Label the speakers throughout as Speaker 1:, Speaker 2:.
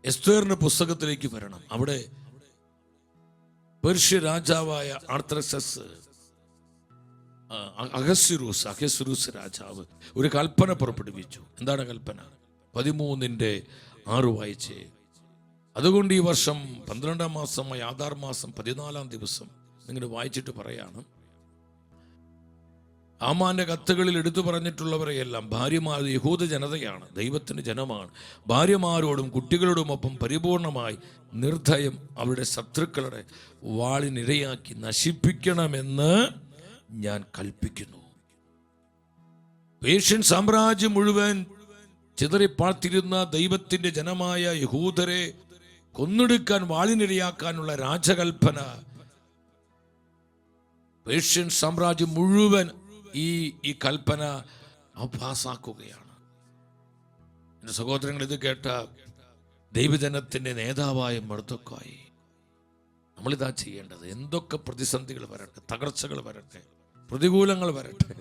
Speaker 1: എസ്തേറിന്റെ പുസ്തകത്തിലേക്ക് വരണം. അവിടെ പേർഷ്യ രാജാവായ ആർത്തക്സസ് അഹസ്വേരോസ് രാജാവ് ഒരു കൽപ്പന പുറപ്പെടുവിച്ചു. എന്താണ് കൽപ്പന? 13:6 വായിച്ചേ. അതുകൊണ്ട് ഈ വർഷം 12-ാം മാസമായ ആദാർ മാസം 14-ാം ദിവസം നിങ്ങൾ വായിച്ചിട്ട് പറയാണ്, ആമാന്റെ കത്തുകളിൽ എടുത്തു പറഞ്ഞിട്ടുള്ളവരെയെല്ലാം ഭാര്യമാർ യഹൂദ ജനതയാണ്, ദൈവത്തിന്റെ ജനമാണ്, ഭാര്യമാരോടും കുട്ടികളോടുമൊപ്പം പരിപൂർണമായി നിർദ്ധയം അവരുടെ ശത്രുക്കളുടെ വാളിനിരയാക്കി നശിപ്പിക്കണമെന്ന് ഞാൻ കൽപ്പിക്കുന്നു. പേർഷ്യൻ സാമ്രാജ്യം മുഴുവൻ ചിതറിപ്പാർത്തിരുന്ന ദൈവത്തിന്റെ ജനമായ യഹൂദരെ കൊന്നെടുക്കാൻ വാളിനിരയാക്കാനുള്ള രാജകൽപ്പന പേർഷ്യൻ സാമ്രാജ്യം മുഴുവൻ ഈ കൽപ്പന പാസാക്കുകയാണ്. എൻ്റെ സഹോദരങ്ങൾ, ഇത് കേട്ട ദൈവജനത്തിന്റെ നേതാവായ മർദോഖായി നമ്മളിതാ ചെയ്യേണ്ടത്. എന്തൊക്കെ പ്രതിസന്ധികൾ വരട്ടെ, തകർച്ചകൾ വരട്ടെ, പ്രതികൂലങ്ങൾ വരട്ടെ,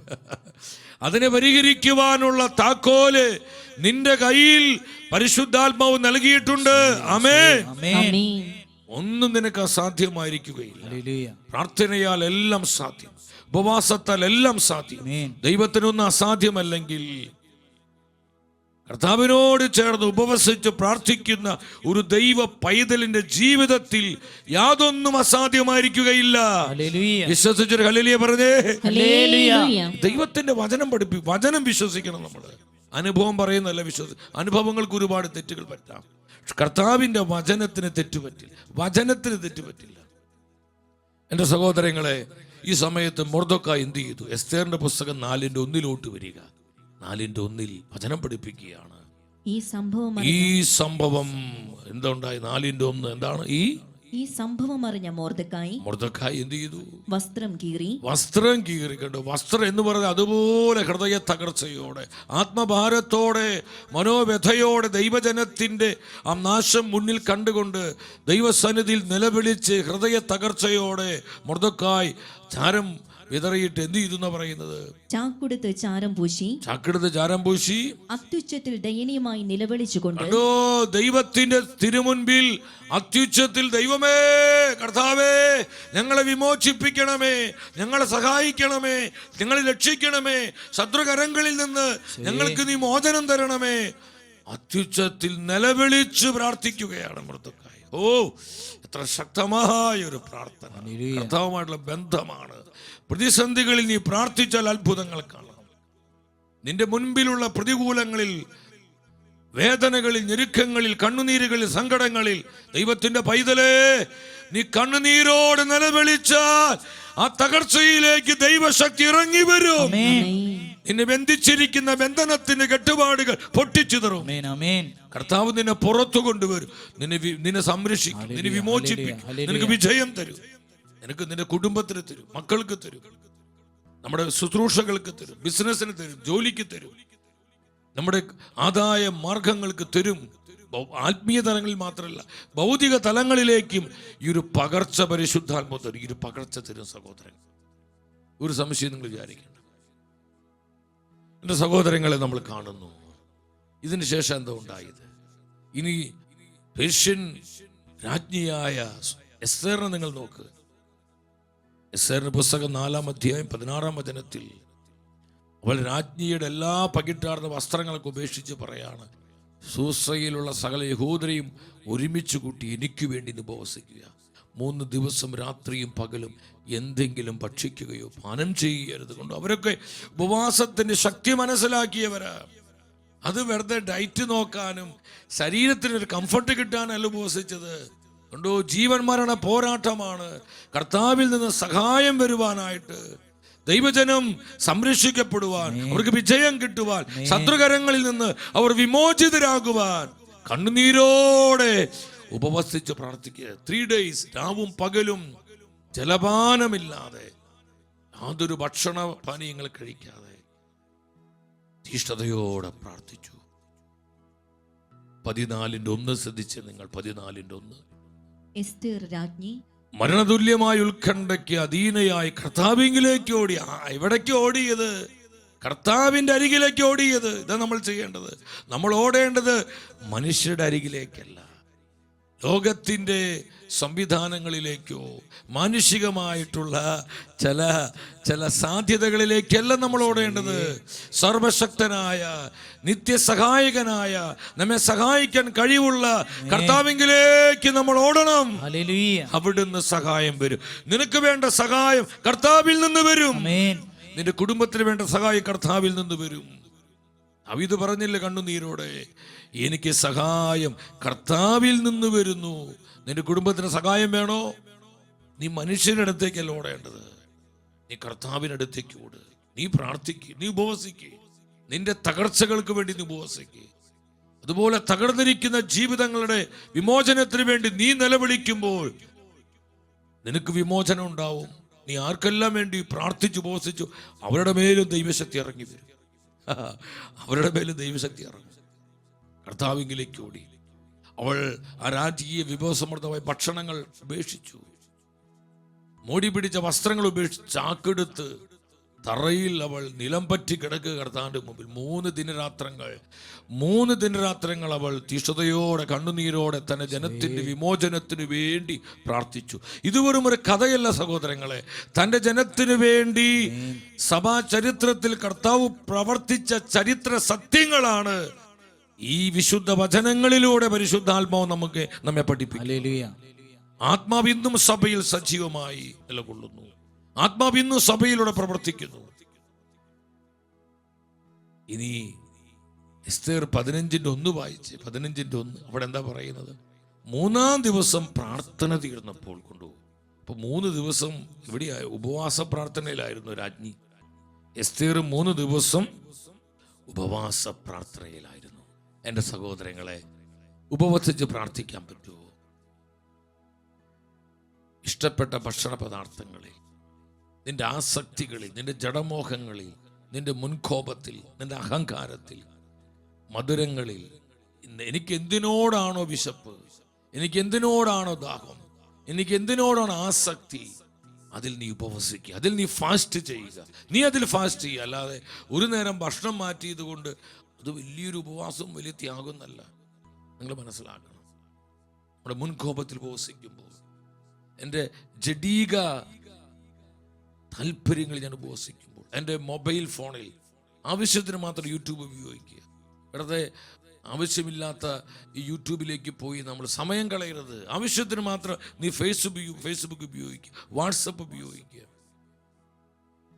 Speaker 1: അതിനെ പരിഹരിക്കുവാനുള്ള താക്കോല് നിന്റെ കയ്യിൽ പരിശുദ്ധാത്മാവ് നൽകിയിട്ടുണ്ട്. ആമേൻ. ഒന്നും നിനക്ക് അസാധ്യമായിരിക്കുകയില്ല. പ്രാർത്ഥനയാൽ എല്ലാം സാധ്യം, ഉപവാസത്താൽ എല്ലാം സാധ്യം. ദൈവത്തിനൊന്നും അസാധ്യമല്ലെങ്കിൽ കർത്താവിനോട് ചേർന്ന് ഉപവസിച്ച് പ്രാർത്ഥിക്കുന്ന ഒരു ദൈവ പൈതലിന്റെ ജീവിതത്തിൽ യാതൊന്നും അസാധ്യമായിരിക്കുകയില്ല. വിശ്വസിച്ചൊരു ഹല്ലേലൂയ പറഞ്ഞേ. ദൈവത്തിന്റെ വചനം വിശ്വസിക്കണം. നമ്മൾ അനുഭവം പറയുന്നല്ല അനുഭവങ്ങൾക്ക് ഒരുപാട് തെറ്റുകൾ പറ്റാം. കർത്താവിന്റെ വചനത്തിന് തെറ്റുപറ്റില്ല, വചനത്തിന് തെറ്റുപറ്റില്ല. എൻ്റെ സഹോദരങ്ങളെ, ഈ സമയത്ത് മൊർദെഖായി എന്ത് ചെയ്തു? എസ്തേറിന്റെ പുസ്തകം 4:1 വരിക. 4:1 വചനം പഠിപ്പിക്കുകയാണ്. ഈ സംഭവം എന്താ ഉണ്ടായി? 4:1 എന്താണ്? ഈ സംഭവം അറിഞ്ഞ മൊർദെഖായി എന്ത് ചെയ്തു? വസ്ത്രം കീറി. കണ്ടു, വസ്ത്രം എന്ന് പറഞ്ഞാൽ അതുപോലെ ഹൃദയ തകർച്ചയോടെ, ആത്മഭാരത്തോടെ, മനോവ്യഥയോടെ ദൈവജനത്തിന്റെ ആ നാശം മുന്നിൽ കണ്ടുകൊണ്ട് ദൈവസന്നിധിയിൽ നിലവിളിച്ച് ഹൃദയ തകർച്ചയോടെ മൊർദെഖായി ചാരം വിതറിയിട്ട് എന്ത് ചെയ്തു എന്നാ പറയുന്നത്? ചാക്കെടുത്ത് ചാരം പൂശി
Speaker 2: അത്യുച്ചത്തിൽ ദയനീയമായി നിലവിളിച്ചുകൊണ്ട്
Speaker 1: ദൈവത്തിന്റെ തിരുമുൻപിൽ അത്യുച്ചത്തിൽ, ദൈവമേ, കർത്താവേ, ഞങ്ങളെ വിമോചിപ്പിക്കണമേ, ഞങ്ങളെ സഹായിക്കണമേ, ഞങ്ങളെ രക്ഷിക്കണമേ, ശത്രുകരങ്ങളിൽ നിന്ന് ഞങ്ങൾക്ക് നീ മോചനം തരണമേ, അത്യുച്ചത്തിൽ നിലവിളിച്ച് പ്രാർത്ഥിക്കുകയാണ് മൊർദെഖായി. എത്ര ശക്തമായ ഒരു പ്രാർത്ഥന! കർത്താവുമായിട്ടുള്ള ബന്ധമാണ്. പ്രതിസന്ധികളിൽ നീ പ്രാർത്ഥിച്ചാൽ അത്ഭുതങ്ങൾ കാണാം. നിന്റെ മുൻപിലുള്ള പ്രതികൂലങ്ങളിൽ, വേദനകളിൽ, ഞെരുക്കങ്ങളിൽ, കണ്ണുനീരുകളിൽ, സങ്കടങ്ങളിൽ ദൈവത്തിന്റെ പൈതലേ, നീ കണ്ണുനീരോട് നിലവിളിച്ചാൽ ആ തകർച്ചയിലേക്ക് ദൈവശക്തി ഇറങ്ങി വരും. നിന്നെ ബന്ധിച്ചിരിക്കുന്ന ബന്ധനത്തിന്റെ കെട്ടുപാടുകൾ പൊട്ടിച്ചു തരും. കർത്താവ് നിന്നെ പുറത്തു കൊണ്ടുവരും, നിന്നെ സംരക്ഷിക്കും, നിന്നെ വിമോചിപ്പിക്കും, നിനക്ക് വിജയം തരും. നിനക്ക് നിന്റെ കുടുംബത്തിന് തരും, മക്കൾക്ക് തരും, നമ്മുടെ ശുശ്രൂഷകൾക്ക് തരും, ബിസിനസ്സിന് തരും, ജോലിക്ക് തരും, നമ്മുടെ ആദായ മാർഗങ്ങൾക്ക് തരും. ആത്മീയ തലങ്ങളിൽ മാത്രമല്ല, ഭൗതിക തലങ്ങളിലേക്കും ഈ ഒരു പകർച്ച പരിശുദ്ധാത്മാവ് തരും. ഈ ഒരു പകർച്ച തരും സഹോദരൻ. ഒരു സംശയം നിങ്ങൾ വിചാരിക്കണം. എൻ്റെ സഹോദരങ്ങളെ, നമ്മൾ കാണുന്നു ഇതിന് ശേഷം എന്താ ഉണ്ടായത്? ഇനി പേർഷ്യൻ രാജ്ഞിയായ എസ്തേറിനെ നിങ്ങൾ നോക്ക്. എസ്തേറിന്റെ പുസ്തകം 4-ാം അധ്യായം 16-ാം വചനത്തിൽ അവൾ രാജ്ഞിയുടെ എല്ലാ പകിട്ടാർന്ന വസ്ത്രങ്ങളൊക്കെ ഉപേക്ഷിച്ച് പറയാണ്, സൂസയിലുള്ള സകല യഹൂദരെയും ഒരുമിച്ച് കൂട്ടി എനിക്ക് വേണ്ടി ഉപവസിക്കുക. 3 ദിവസം രാത്രിയും പകലും എന്തെങ്കിലും ഭക്ഷിക്കുകയോ പാനം ചെയ്യരുത്. കൊണ്ട് അവരൊക്കെ ഉപവാസത്തിന്റെ ശക്തി മനസ്സിലാക്കിയവരാ. അത് വെറുതെ ഡയറ്റ് നോക്കാനും ശരീരത്തിനൊരു കംഫർട്ട് കിട്ടാനല്ല ഉപവസിച്ചത്. കണ്ടോ, ജീവൻ മരണ പോരാട്ടമാണ്. കർത്താവിൽ നിന്ന് സഹായം വരുവാനായിട്ട്, ദൈവജനം സംരക്ഷിക്കപ്പെടുവാൻ, അവർക്ക് വിജയം കിട്ടുവാൻ, ശത്രുകരങ്ങളിൽ നിന്ന് അവർ വിമോചിതരാകുവാൻ കണ്ണുനീരോടെ ഉപവസിച്ച് പ്രാർത്ഥിക്കുക. 3 days രാവും പകലും ജലപാനമില്ലാതെ, യാതൊരു ഭക്ഷണ പാനീയങ്ങൾ കഴിക്കാതെ തീഷ്ണതയോടെ പ്രാർത്ഥിച്ചു. 14:1 ശ്രദ്ധിച്ച് നിങ്ങൾ. 14:1
Speaker 2: എസ്തേർ രാജ്ഞി
Speaker 1: മരണതുല്യമായ ഉത്കണ്ഠയ്ക്ക് അധീനയായി കർത്താവിലേക്ക് ഓടി. എവിടേക്ക് ഓടിയത്? കർത്താവിന്റെ അരികിലേക്ക് ഓടിയത്. ഇതാ നമ്മൾ ചെയ്യേണ്ടത്. നമ്മൾ ഓടേണ്ടത് മനുഷ്യരുടെ അരികിലേക്കല്ല, ലോകത്തിൻ്റെ സംവിധാനങ്ങളിലേക്കോ മാനുഷികമായിട്ടുള്ള ചില സാധ്യതകളിലേക്കല്ല നമ്മൾ ഓടേണ്ടത്. സർവശക്തനായ നിത്യസഹായകനായ നമ്മെ സഹായിക്കാൻ കഴിവുള്ള കർത്താവിങ്കിലേക്ക് നമ്മൾ ഓടണം. അവിടുന്ന് സഹായം വരും. നിനക്ക് വേണ്ട സഹായം കർത്താവിൽ നിന്ന് വരും. നിന്റെ കുടുംബത്തിന് വേണ്ട സഹായം കർത്താവിൽ നിന്ന് വരും. ദാവീദ് പറഞ്ഞില്ല കണ്ണുനീരോടെ, എനിക്ക് സഹായം കർത്താവിൽ നിന്ന് വരുന്നു. നിന്റെ കുടുംബത്തിന് സഹായം വേണോ? നീ മനുഷ്യരുടെ അടുത്തേക്കല്ല ഓടേണ്ടത്, നീ കർത്താവിനടുത്തേക്ക് ഓട്. നീ പ്രാർത്ഥിക്ക്, നീ ഉപവസിക്ക്, നിന്റെ തകർച്ചകൾക്ക് വേണ്ടി നീ ഉപവസിക്ക്. അതുപോലെ തകർന്നിരിക്കുന്ന ജീവിതങ്ങളുടെ വിമോചനത്തിന് വേണ്ടി നീ നിലവിളിക്കുമ്പോൾ നിനക്ക് വിമോചനം ഉണ്ടാവും. നീ ആർക്കെല്ലാം വേണ്ടി പ്രാർത്ഥിച്ചു ഉപവസിച്ചു, അവരുടെ മേലും ദൈവശക്തി ഇറങ്ങി വരും. അവരുടെ മേലും ദൈവശക്തി ഇറങ്ങും. കർത്താവിങ്കിലേക്ക് ഓടി. അവൾ ആ രാജകീയ വിഭവസമൃദ്ധമായ ഭക്ഷണങ്ങൾ ഉപേക്ഷിച്ചു, മോടി പിടിച്ച വസ്ത്രങ്ങൾ ഉപേക്ഷിച്ച് ചാക്കെടുത്ത് തറയിൽ അവൾ നിലം പറ്റി കിടക്കുക കർത്താവിന്റെ മുമ്പിൽ. 3 ദിനരാത്രങ്ങൾ അവൾ തീഷ്ണതയോടെ കണ്ണുനീരോടെ തന്റെ ജനത്തിന്റെ വിമോചനത്തിന് വേണ്ടി പ്രാർത്ഥിച്ചു. ഇത് വെറും ഒരു കഥയല്ല സഹോദരങ്ങളെ, തന്റെ ജനത്തിന് വേണ്ടി സഭാ ചരിത്രത്തിൽ കർത്താവ് പ്രവർത്തിച്ച ചരിത്ര സത്യങ്ങളാണ് ഈ വിശുദ്ധ വചനങ്ങളിലൂടെ പരിശുദ്ധാത്മാവ് നമ്മെ പഠിപ്പിക്കും. ആത്മാവ് ഇന്നും സഭയിൽ സജീവമായി നിലകൊള്ളുന്നു. ആത്മാവ് ഇന്നും സഭയിലൂടെ പ്രവർത്തിക്കുന്നു. ഇനി എസ്തേർ 15:1 വായിച്ച് 15:1 അവിടെ എന്താ പറയുന്നത്? 3-ാം ദിവസം പ്രാർത്ഥന തീർന്നപ്പോൾ കൊണ്ടുപോകും. അപ്പൊ 3 ദിവസം ഇവിടെ ഉപവാസ പ്രാർത്ഥനയിലായിരുന്നു രാജ്ഞി. എസ്തേർ 3 ദിവസം ഉപവാസ പ്രാർത്ഥനയിലായിരുന്നു. എൻ്റെ സഹോദരങ്ങളെ, ഉപവസിച്ച് പ്രാർത്ഥിക്കാൻ പറ്റുമോ? ഇഷ്ടപ്പെട്ട ഭക്ഷണ പദാർത്ഥങ്ങളിൽ, നിന്റെ ആസക്തികളിൽ, നിന്റെ ജഡമോഹങ്ങളിൽ, നിന്റെ മുൻകോപത്തിൽ, നിന്റെ അഹങ്കാരത്തിൽ, മധുരങ്ങളിൽ, എനിക്ക് എന്തിനോടാണോ വിശപ്പ്, എനിക്ക് എന്തിനോടാണോ ദാഹം, എനിക്ക് എന്തിനോടാണോ ആസക്തി, അതിൽ നീ ഉപവസിക്കുക, അതിൽ നീ ഫാസ്റ്റ് ചെയ്യുക. നീ അതിൽ ഫാസ്റ്റ് ചെയ്യുക. അല്ലാതെ ഒരു നേരം ഭക്ഷണം മാറ്റിയത് കൊണ്ട് അത് വലിയൊരു ഉപവാസം, വലിയ ത്യാഗമൊന്നല്ല. നിങ്ങൾ മനസ്സിലാക്കണം. നമ്മുടെ മുൻകോപത്തിൽ ഉപവസിക്കുമ്പോൾ, എൻ്റെ ജഡീക താല്പര്യങ്ങൾ ഞാൻ ഉപവസിക്കുമ്പോൾ, എൻ്റെ മൊബൈൽ ഫോണിൽ ആവശ്യത്തിന് മാത്രം യൂട്യൂബ് ഉപയോഗിക്കുക. വെറുതെ ആവശ്യമില്ലാത്ത ഈ യൂട്യൂബിലേക്ക് പോയി നമ്മൾ സമയം കളയരുത്. ആവശ്യത്തിന് മാത്രം നീ ഫേസ്ബുക്ക് ഉപയോഗിക്കുക, വാട്സപ്പ് ഉപയോഗിക്കുക.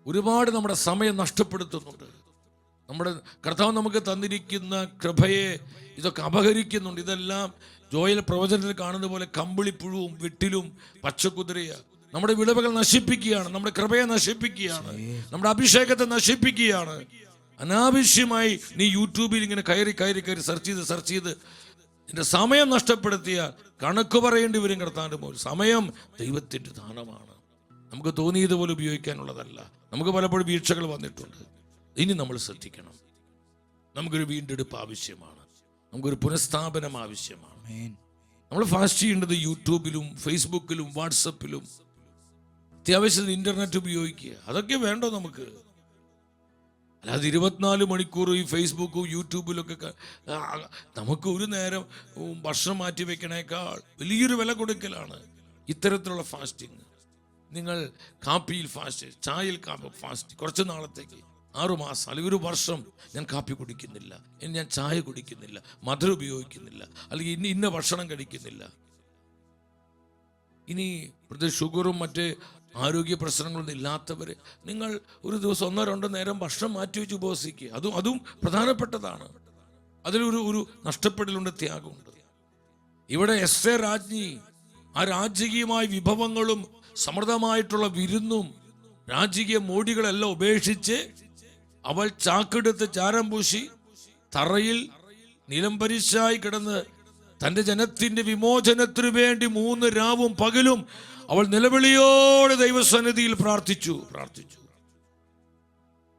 Speaker 1: ഒരുപാട് നമ്മുടെ സമയം നഷ്ടപ്പെടുത്തുന്നുണ്ട്. നമ്മുടെ കർത്താവ് നമുക്ക് തന്നിരിക്കുന്ന കൃപയെ ഇതൊക്കെ അപഹരിക്കുന്നുണ്ട്. ഇതെല്ലാം ജോയൽ പ്രവചനത്തിൽ കാണുന്ന പോലെ കമ്പിളിപ്പുഴുവും വെട്ടിലും പച്ചക്കുതിരയ നമ്മുടെ വിളവുകൾ നശിപ്പിക്കുകയാണ്, നമ്മുടെ കൃപയെ നശിപ്പിക്കുകയാണ്, നമ്മുടെ അഭിഷേകത്തെ നശിപ്പിക്കുകയാണ്. അനാവശ്യമായി നീ യൂട്യൂബിൽ ഇങ്ങനെ കയറി സെർച്ച് ചെയ്ത് നിന്റെ സമയം നഷ്ടപ്പെടുത്തിയാൽ കണക്ക് പറയേണ്ടി വരും കർത്താവിന്റെ മുമ്പിൽ. സമയം ദൈവത്തിന്റെ ദാനമാണ്. നമുക്ക് തോന്നിയതുപോലെ ഉപയോഗിക്കാനുള്ളതല്ല. നമുക്ക് പലപ്പോഴും വീഴ്ചകൾ വന്നിട്ടുണ്ട്. ഇനി നമ്മൾ ശ്രദ്ധിക്കണം. നമുക്കൊരു വീണ്ടെടുപ്പ് ആവശ്യമാണ്, നമുക്കൊരു പുനഃസ്ഥാപനം ആവശ്യമാണ്. നമ്മൾ ഫാസ്റ്റ് ചെയ്യേണ്ടത് യൂട്യൂബിലും ഫേസ്ബുക്കിലും വാട്സപ്പിലും, അത്യാവശ്യം ഇന്റർനെറ്റ് ഉപയോഗിക്കുക. അതൊക്കെ വേണ്ടോ നമുക്ക്? അല്ലാതെ 24 മണിക്കൂർ ഈ ഫേസ്ബുക്കും യൂട്യൂബിലൊക്കെ നമുക്ക് ഒരു നേരം ഭക്ഷണം മാറ്റി വെക്കണേക്കാൾ വലിയൊരു വില കൊടുക്കലാണ് ഇത്തരത്തിലുള്ള ഫാസ്റ്റിങ്. നിങ്ങൾ കാപ്പിയിൽ ഫാസ്റ്റ്, ചായയിൽ ഫാസ്റ്റ്, കുറച്ച് നാളത്തേക്ക് 6 മാസം അല്ലെങ്കിൽ 1 വർഷം ഞാൻ കാപ്പി കുടിക്കുന്നില്ല, ഞാൻ ചായ കുടിക്കുന്നില്ല, മധുരം ഉപയോഗിക്കുന്നില്ല, അല്ലെങ്കിൽ ഇന്ന ഭക്ഷണം കഴിക്കുന്നില്ല. ഇനി ഷുഗറും മറ്റ് ആരോഗ്യ പ്രശ്നങ്ങളൊന്നും ഇല്ലാത്തവർ, നിങ്ങൾ ഒരു ദിവസം 1-2 നേരം ഭക്ഷണം മാറ്റിവെച്ച് ഉപവസിക്കുക. അതും പ്രധാനപ്പെട്ടതാണ്. അതിലൊരു നഷ്ടപ്പെടലുണ്ട്, ത്യാഗമുണ്ട്. ഇവിടെ എസ്തേർ രാജ്ഞി ആ രാജകീയമായ വിഭവങ്ങളും സമൃദ്ധമായിട്ടുള്ള വിരുന്നും രാജകീയ മോടികളെല്ലാം ഉപേക്ഷിച്ച് അവൾ ചാക്കെടുത്ത് ചാരം പൂശി തറയിൽ നിലംപരിശായി കിടന്ന് തൻ്റെ ജനത്തിന്റെ വിമോചനത്തിനു വേണ്ടി 3 രാവും പകലും അവൾ നിലവിളിയോടെ ദൈവസന്നിധിയിൽ പ്രാർത്ഥിച്ചു.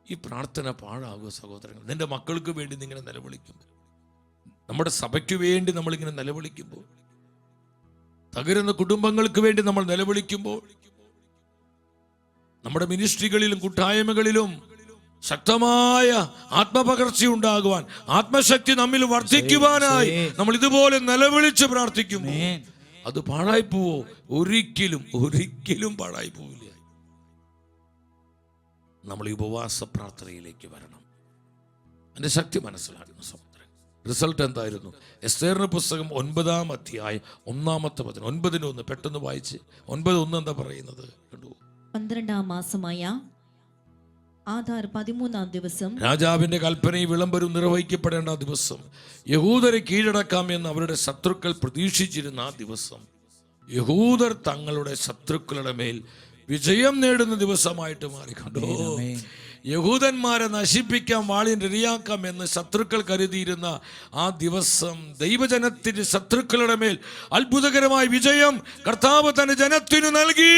Speaker 1: ഈ പ്രാർത്ഥന പാഴാകുക സഹോദരങ്ങൾ. നിന്റെ മക്കൾക്ക് വേണ്ടി നിങ്ങനെ നിലവിളിക്കുമ്പോൾ, നമ്മുടെ സഭയ്ക്ക് വേണ്ടി നമ്മളിങ്ങനെ നിലവിളിക്കുമ്പോൾ, തകരുന്ന കുടുംബങ്ങൾക്ക് വേണ്ടി നമ്മൾ നിലവിളിക്കുമ്പോൾ, നമ്മുടെ മിനിസ്ട്രികളിലും കൂട്ടായ്മകളിലും ശക്തമായ ആത്മപകർച്ച ഉണ്ടാകുവാൻ, ആത്മശക്തി നമ്മിൽ വർദ്ധിക്കുവാനായി നമ്മൾ ഇതുപോലെ നിലവിളിച്ച് പ്രാർത്ഥിക്കുമ്പോൾ അത് പാഴായി പോവോ? ഒരിക്കലും ഒരിക്കലും പാഴായി പോവില്ല. നമ്മൾ ഈ ഉപവാസ പ്രാർത്ഥനയിലേക്ക് വരണം. അതിന്റെ ശക്തി മനസ്സിലാക്കണം സഹോദരൻ. റിസൾട്ട് എന്തായിരുന്നു? എസ്തേറിന്റെ പുസ്തകം 9-ാം അധ്യായം 1-ാമത്തെ വചനം. 9:1 പെട്ടെന്ന് വായിച്ച്. 9:1 എന്താ പറയുന്നത്? കണ്ടു.
Speaker 2: 12-ാം മാസമായ ആധാർ 13-ാം ദിവസം
Speaker 1: രാജാവിന്റെ കൽപ്പനയും വിളംബരവും നിർവഹിക്കപ്പെടേണ്ട ആ ദിവസം, യഹൂദരെ കീഴടക്കാം എന്ന് അവരുടെ ശത്രുക്കൾ പ്രതീക്ഷിച്ചിരുന്ന ആ ദിവസം, യഹൂദർ തങ്ങളുടെ ശത്രുക്കളുടെ മേൽ വിജയം നേടുന്ന ദിവസമായിട്ട് മാറിക്കൊണ്ടു. യഹൂദന്മാരെ നശിപ്പിക്കാം, വാളിന് ഇരയാക്കാം എന്ന് ശത്രുക്കൾ കരുതിയിരുന്ന ആ ദിവസം ദൈവജനത്തിന്റെ ശത്രുക്കളുടെ മേൽ അത്ഭുതകരമായ വിജയം കർത്താവ് തന്റെ ജനത്തിനു നൽകി.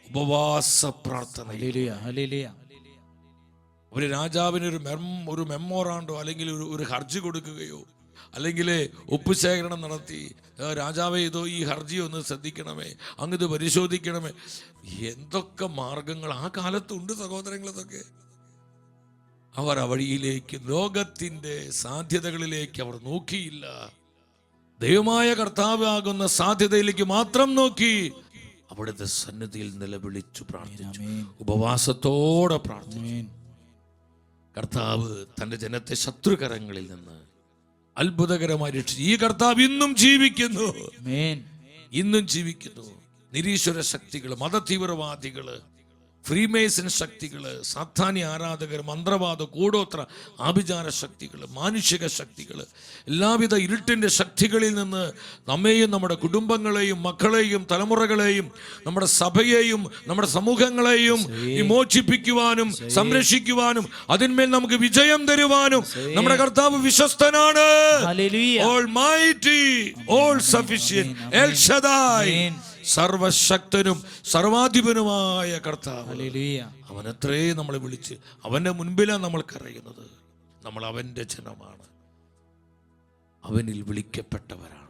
Speaker 1: ഉപവാസ പ്രാർത്ഥന. ഒരു രാജാവിന് ഒരു മെമ്മോറാണ്ടോ അല്ലെങ്കിൽ ഒരു ഹർജി കൊടുക്കുകയോ അല്ലെങ്കിൽ ഒപ്പുശേഖരണം നടത്തി, രാജാവേ ഇതോ ഈ ഹർജി ഒന്ന് ശ്രദ്ധിക്കണമേ, അങ്ങിത് പരിശോധിക്കണമേ, എന്തൊക്കെ മാർഗങ്ങൾ ആ കാലത്തുണ്ട് സഹോദരങ്ങളതൊക്കെ. അവർ ആ വഴിയിലേക്ക്, ലോകത്തിന്റെ സാധ്യതകളിലേക്ക് അവർ നോക്കിയില്ല. ദൈവമായ കർത്താവ് ആകുന്ന സാധ്യതയിലേക്ക് മാത്രം നോക്കി അവിടുത്തെ സന്നിധിയിൽ നിലവിളിച്ചു പ്രാർത്ഥിച്ചു, ഉപവാസത്തോടെ പ്രാർത്ഥിച്ചു. കർത്താവ് തന്റെ ജനത്തെ ശത്രുകരങ്ങളിൽ നിന്ന് അത്ഭുതകരമായി രക്ഷിച്ചു. ഈ കർത്താവ് ഇന്നും ജീവിക്കുന്നു, ഇന്നും ജീവിക്കുന്നു. നിരീശ്വര ശക്തികൾ, മതതീവ്രവാദികള്, ഫ്രീമേസൺ ശക്തികള്, സാത്താന്യ ആരാധകർ, മന്ത്രവാദ, കൂടോത്ര, ആഭിചാര ശക്തികള്, മാനുഷിക ശക്തികള്, എല്ലാവിധ ഇരുട്ടിന്റെ ശക്തികളിൽ നിന്ന് നമ്മെയും നമ്മുടെ കുടുംബങ്ങളെയും മക്കളെയും തലമുറകളെയും നമ്മുടെ സഭയെയും നമ്മുടെ സമൂഹങ്ങളെയും വിമോചിപ്പിക്കുവാനും സംരക്ഷിക്കുവാനും അതിന്മേൽ നമുക്ക് വിജയം തരുവാനും നമ്മുടെ കർത്താവ് വിശ്വസ്തനാണ്. Almighty, all sufficient, El Shaddai, സർവശക്തനും സർവാധിപനുമായ കർത്താവ്. അവനത്രേ നമ്മളെ വിളിച്ച് അവന്റെ മുൻപിലാണ് നമ്മൾക്കറിയുന്നത്. നമ്മൾ അവന്റെ ജനമാണ്, അവനിൽ വിളിക്കപ്പെട്ടവരാണ്.